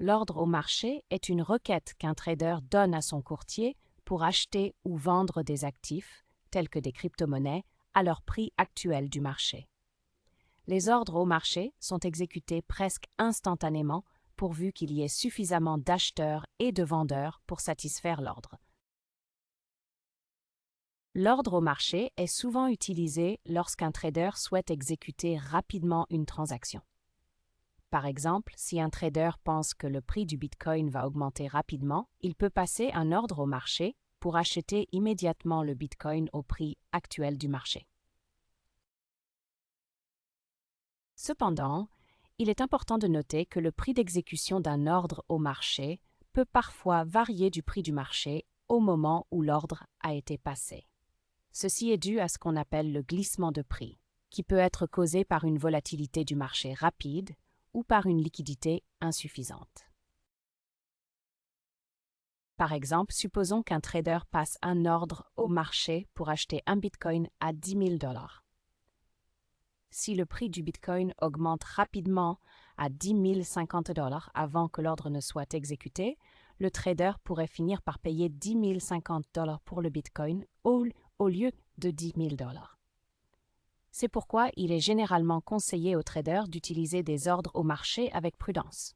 L'ordre au marché est une requête qu'un trader donne à son courtier pour acheter ou vendre des actifs, tels que des crypto-monnaies, à leur prix actuel du marché. Les ordres au marché sont exécutés presque instantanément pourvu qu'il y ait suffisamment d'acheteurs et de vendeurs pour satisfaire l'ordre. L'ordre au marché est souvent utilisé lorsqu'un trader souhaite exécuter rapidement une transaction. Par exemple, si un trader pense que le prix du Bitcoin va augmenter rapidement, il peut passer un ordre au marché pour acheter immédiatement le Bitcoin au prix actuel du marché. Cependant, il est important de noter que le prix d'exécution d'un ordre au marché peut parfois varier du prix du marché au moment où l'ordre a été passé. Ceci est dû à ce qu'on appelle le glissement de prix, qui peut être causé par une volatilité du marché rapide ou par une liquidité insuffisante. Par exemple, supposons qu'un trader passe un ordre au marché pour acheter un Bitcoin à 10 000 $. Si le prix du Bitcoin augmente rapidement à 10 050 $ avant que l'ordre ne soit exécuté, le trader pourrait finir par payer 10 050 $ pour le Bitcoin au lieu de 10 000 $. C'est pourquoi il est généralement conseillé aux traders d'utiliser des ordres au marché avec prudence.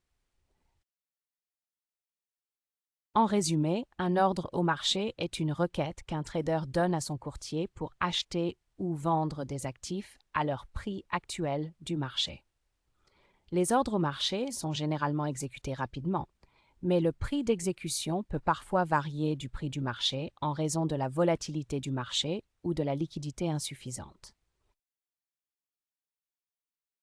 En résumé, un ordre au marché est une requête qu'un trader donne à son courtier pour acheter ou vendre des actifs à leur prix actuel du marché. Les ordres au marché sont généralement exécutés rapidement, mais le prix d'exécution peut parfois varier du prix du marché en raison de la volatilité du marché ou de la liquidité insuffisante.